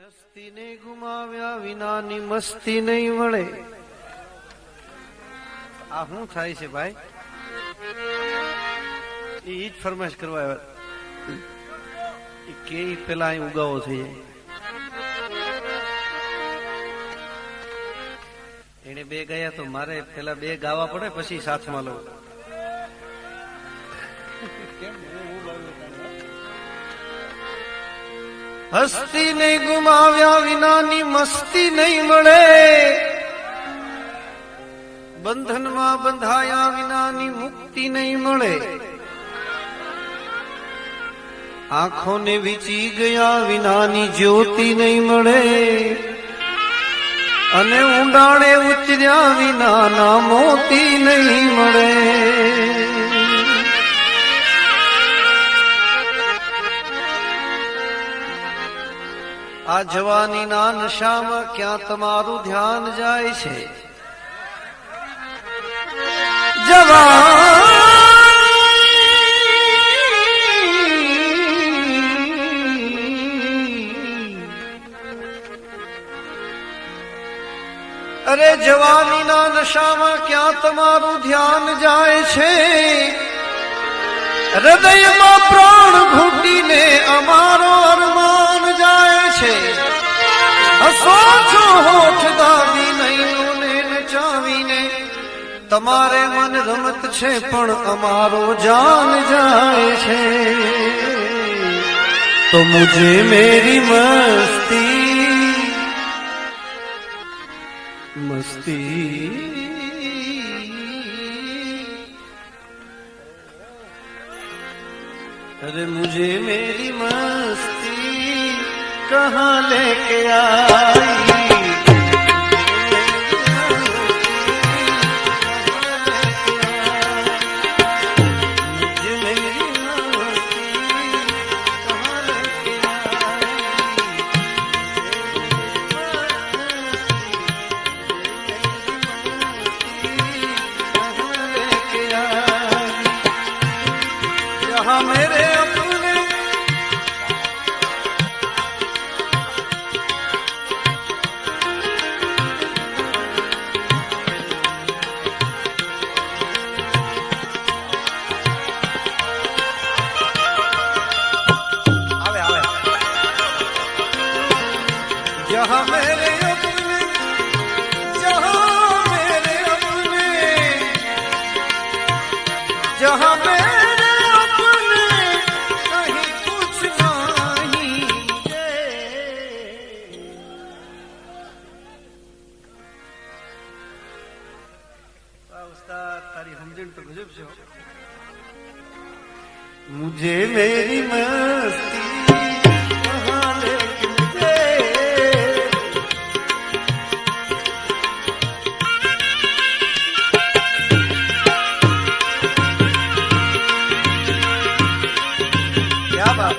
હસ્તીને ગુમાવ્યા વિનાની મસ્તી નહીં મળે. આ શું થાય છે ભાઈ? એ જ ફરમાઈશ કરવા આવ્યા કે પેલા અહીં ઉગાવો થઈ જાય. એને બે ગયા તો મારે પેલા બે ગાવા પડે પછી સાથમાં લઉં. હસ્તી ને ગુમાવ્યા વિનાની મસ્તી નહીં મળે, બંધનમાં બંધાયા વિનાની મુક્તિ નહીં મળે, આંખોને વીચી ગયા વિનાની જ્યોતિ નહીં મળે, અને ઊંડાણે ઉતર્યા વિનાના મોતી નહીં મળે. આ જવાનીના નશામાં ક્યાં તમારું ધ્યાન જાય છે? અરે જવાનીના નશામાં ક્યાં તમારું ધ્યાન જાય છે? હૃદયમાં પ્રાણ ઘૂંટીને અમારો અરમાન જાય છે. હસો છો હોઠ દાબી નૈનોને નચાવીને, તમારે મન રમત છે પણ અમારો જાન જાય છે. તો મુझे मेरी मस्ती मस्ती अरे मुझे मेरी मस्ती कहाँ लेके आई? मेरे अपने आवे आवे जहाँ मेरे अपने, जहाँ मेरे अपने, जहाँ मेरे तारी समझन तो गजब से हो. मुझे मेरी मस्ती कहाँ लेके क्या बात.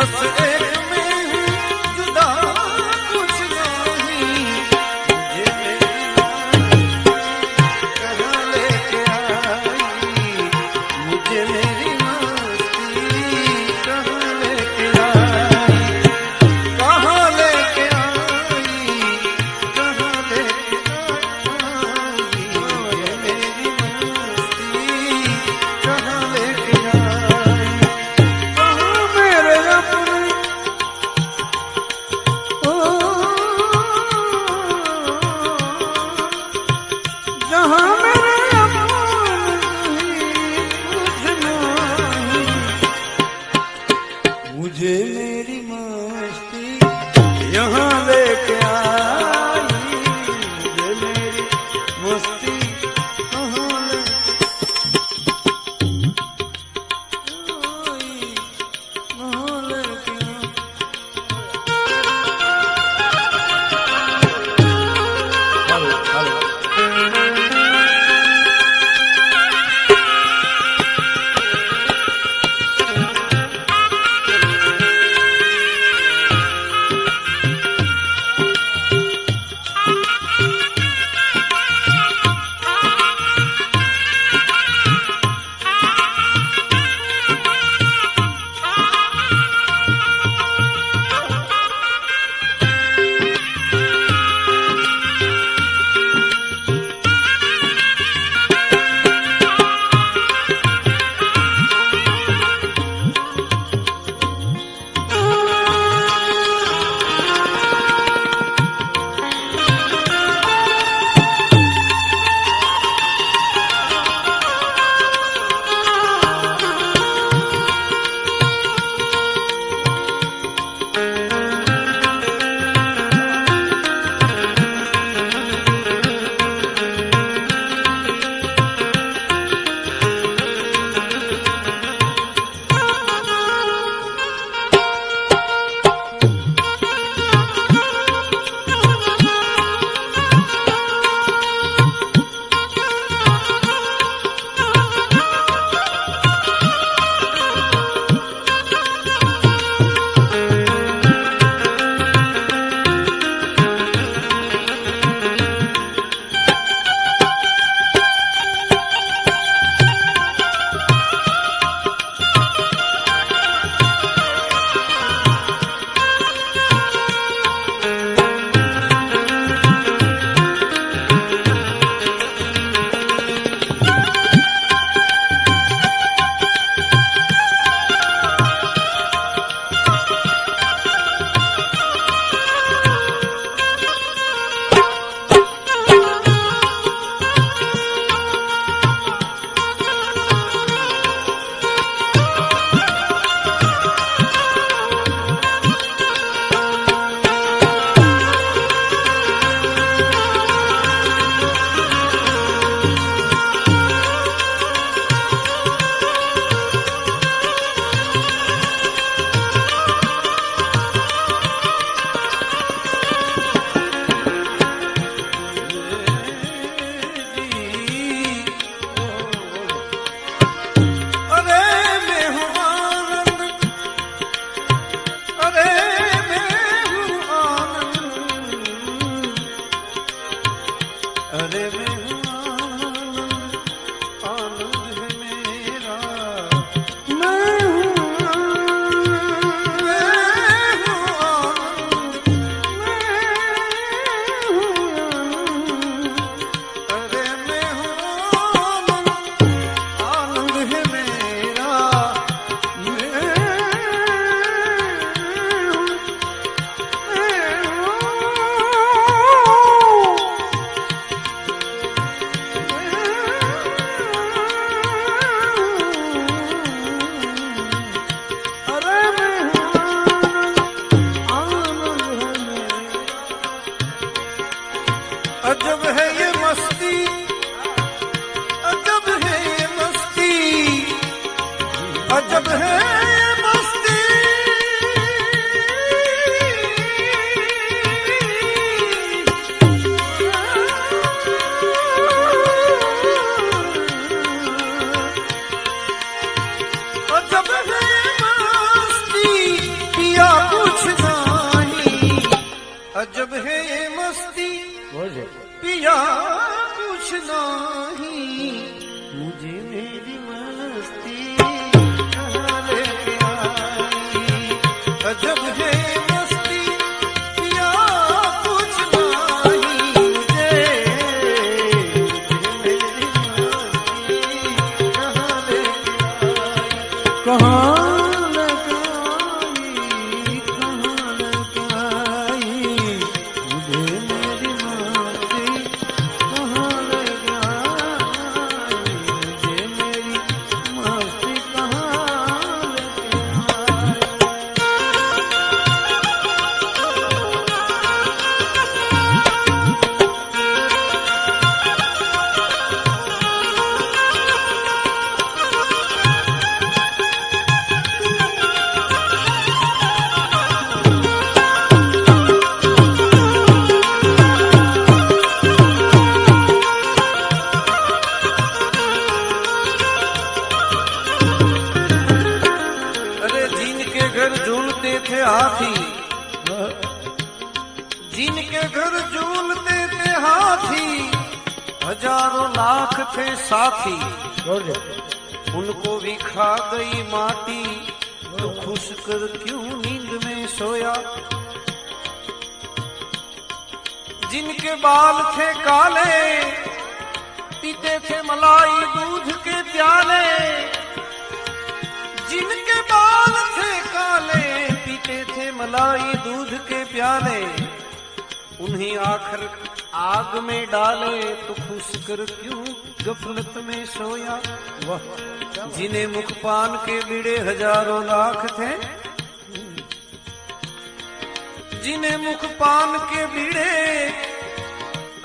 बस एक में हूँ जुदा कुछ नहीं, मुझे मेरी कहाँ लेके आई, मुझे मेरी मस्ती कहाँ लेके आई, कहाँ लेके आई, कहाँ लेके आई, मुझे मेरी मस्ती कहाँ लेके आई। कहाँ मेरे अपने नहीं, मुझे मेरी मस्ती कहाँ लेके आई। अजब है मस्ती या कुछ नहीं, मुझे मेरी मस्ती कहाँ लेके आई। कहाँ थे हाथी, जिनके घर झूलते थे हाथी, हजारों लाख थे साथी, उनको भी खा गई माटी, तो खुश कर क्यों नींद में सोया। जिनके बाल थे काले, पीते थे मलाई दूध के प्याले, जिनके बाल थे काले, पीते थे मलाई दूध के प्याले, उन्हीं आखिर आग में डाले, तो खुश कर क्यों गफलत में सोया। जिन्हें मुखपान के बीड़े हजारों लाख थे, जिन्हें मुखपान के बीड़े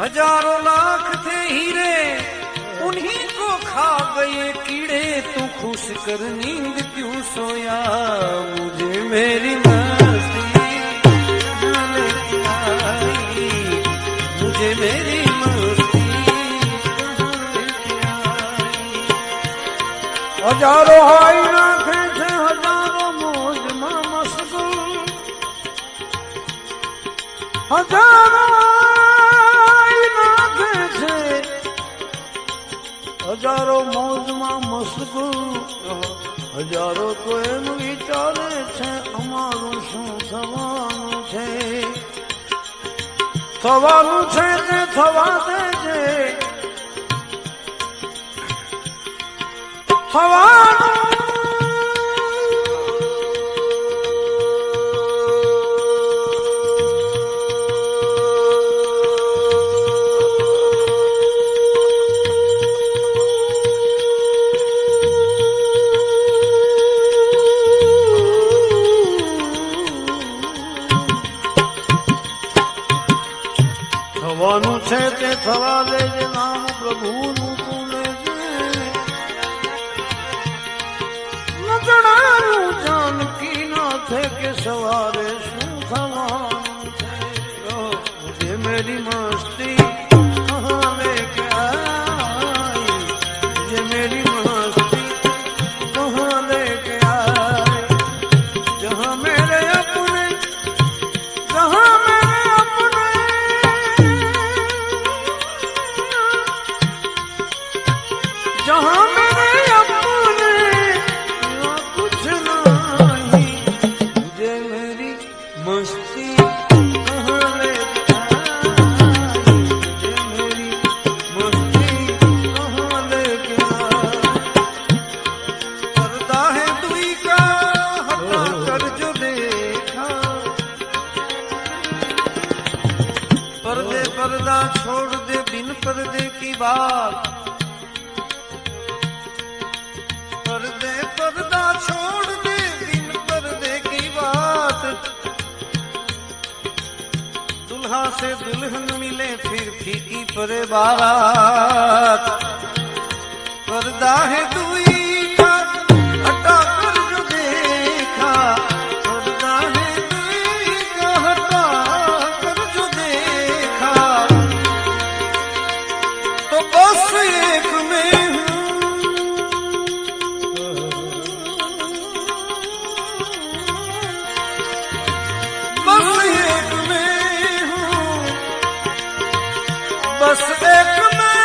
हजारों लाख थे हीरे, उन्हीं को खा गए कीड़े, तू खुश कर नींद क्यों सोया। मुझे मेरी मस्ती कहाँ लेके आई, मुझे मेरी मस्ती कहाँ लेके आई। हजारों आईना थे, हजारों मौज में मशगूल, हजारों आईना थे, हजारों मौज में मशगूल, हजारों तो एम विचारे छे, अमारू शू थवानुं छे। थवानुं छे ते थवा देजे, थवानुं થવાનું છે તે થવા દેજે, નામ પ્રભુનું તું લેજે, નજણાનું જાનકી નાથે કે સવારે શું થવાનું છે। મુझे मेरी मस्ती कहाँ लेके आई, मुझे मेरी मस्ती कहाँ लेके आई। जहाँ मेरे अपने, जहाँ जहाँ मेरे अपने कुछ नहीं, मुझे मेरी मस्ती कहाँ लेके आई, मुझे मेरी मस्ती कहाँ लेके आई। पर्दा है दुई का हटा कर जो देखा, पर्दे पर्दा छोड़ दे बिन पर्दे की बात, पर्दे पर्दा छोड़ दे बिन पर्दे की बात। दुल्हा से दुल्हन मिले फिर फीकी परे बारात, पर्दा है दुई का हटा कर जो देखा, पर्दा है दुई का हटा कर जो देखा, तो बस एक में बस एक में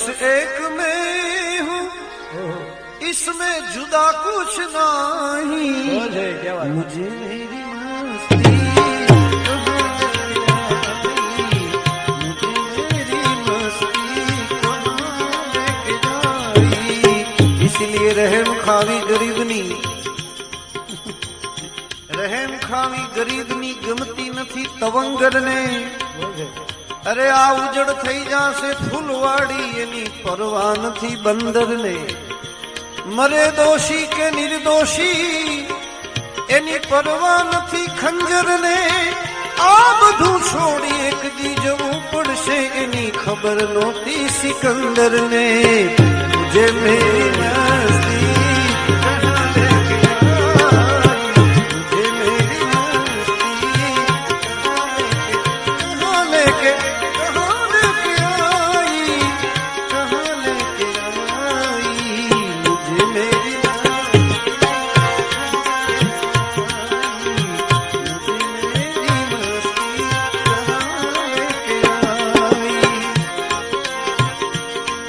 बस एक में हूँ, इसमें जुदा कुछ नहीं। मुझे मेरी मस्ती, मुझे मेरी मस्ती कहाँ लेके जाई। इसलिए रहम खावी गरीबनी, रहम खावी गरीबनी गमती નથી તવંગર ને। અરે આ ઉજળ થઈ જાશે ફૂલવાડી, એની પરવા નથી બંદર ને। મરે દોષી કે નિર્દોષી, એની પરવા નથી ખંજર ને। આ બધું છોડી એક દી જવું પડશે, એની ખબર નહોતી સિકંદર ને। મુझे मेरी मस्ती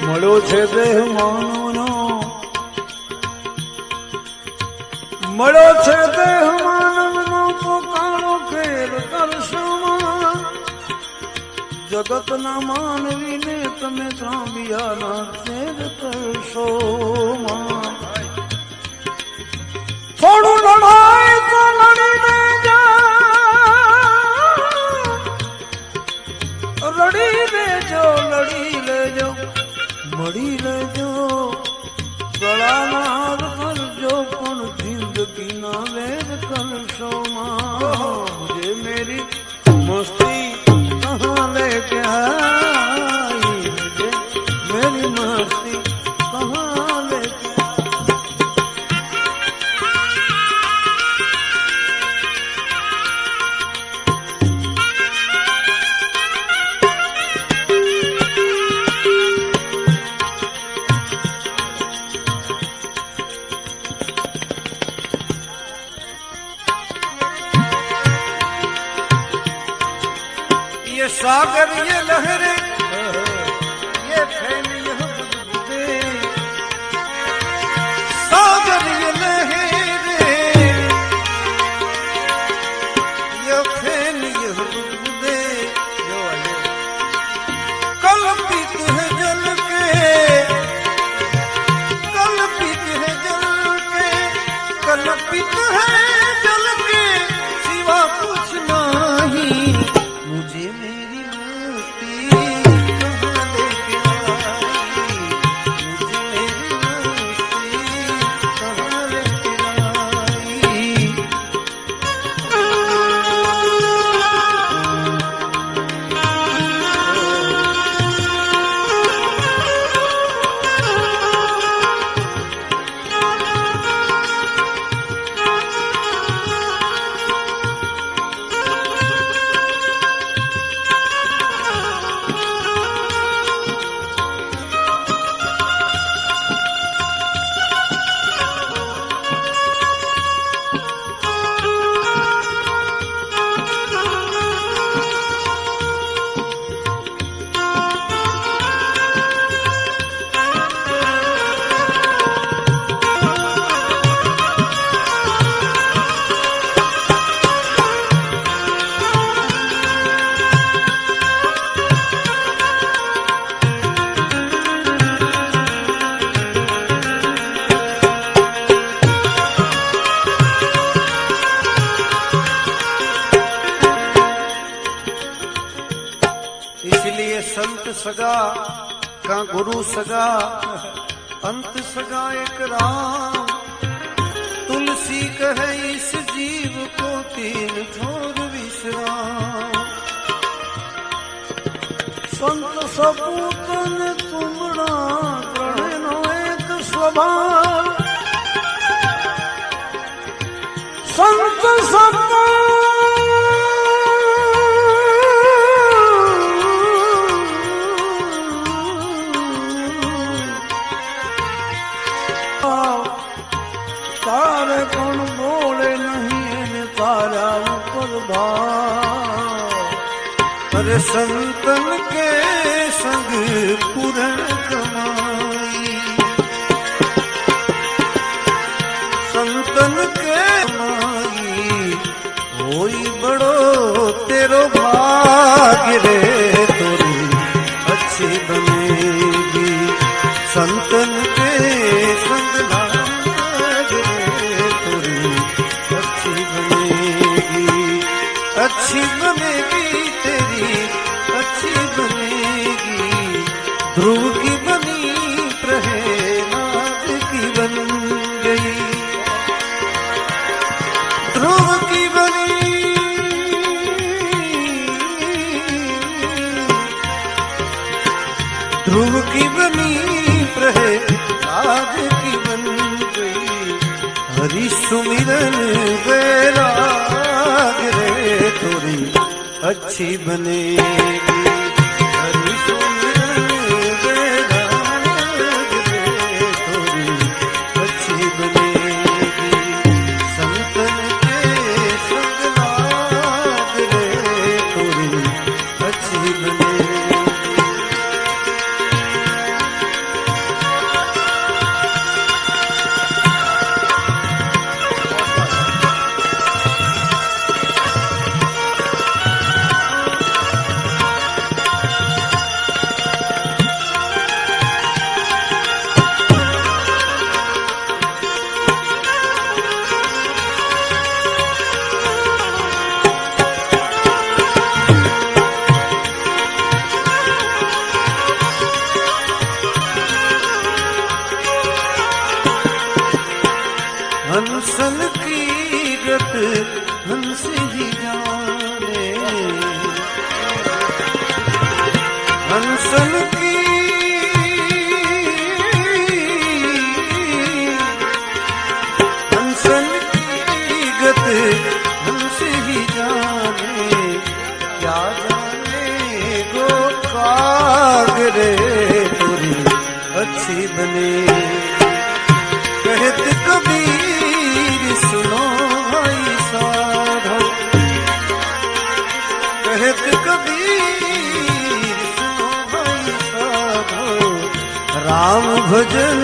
મળ્યો છે દેહ માનવનો, મળ્યો છે દેહ માનવનો પોકારો ફેર કરશોમાં। જગતના માનવીને તમે ત્રાંબિયાના ફેર કરશોમાં। થોડું લડાય તો લડીને જા, રડી લેજો લડી લેજો મળી લેજો। ગળાના હાર કરજો પણ જિંદગીના વેર કરશોમાં। મુझे मेरी मस्ती कहाँ लेके आई, मुझे मेरी मस्ती कहाँ लेके ये सागर ये लहरें ये फैल यह बुलबुले, सागर ये लहरें ये फैल यह बुलबुले। कल्पित है जल के, कल्पित है जल के, कल्पित है जल के सिवा कुछ नहीं। मुझे मेरी मस्ती कहाँ लेके आई, मुझे मेरी मस्ती कहाँ लेके आई। इसलिए संत सगा का गुरु सगा, अंत सगा एक राम। तुलसी कहे इस जीव को तीन छोर विश्राम। संत सपूत ने तुमड़ा प्रणयनो एक स्वभाव। संत सपूत तारे कौन बोले नहीं तारा ऊपर भाव। अरे संतन के संग पूरन कम अच्छी बनेगी। संतन के संग लाग रे तोरी अच्छी बनेगी, अच्छी बनेगी तेरी अच्छी बनेगी। ध्रुव की बनी प्रहलाद की बन गई, ध्रुव की बनी ध्रुव की बनी प्रहलाद की बन गई। हरि सुमिरन वैराग रे तोरी अच्छी बनेगी। हरि सुमिरन वैराग रे तोरी अच्छी बनेगी। संतन के संग लाग रे तोरी अच्छी बनेगी। हंसल की गत हंस ही जाने, हंसल की हंसल की गत हंस ही जाने। क्या जाने गो काग रे तोरी अच्छी बने। कहत कबीर सुनो भाई साधो, कहत कबीर सुनो भाई साधो। राम भजन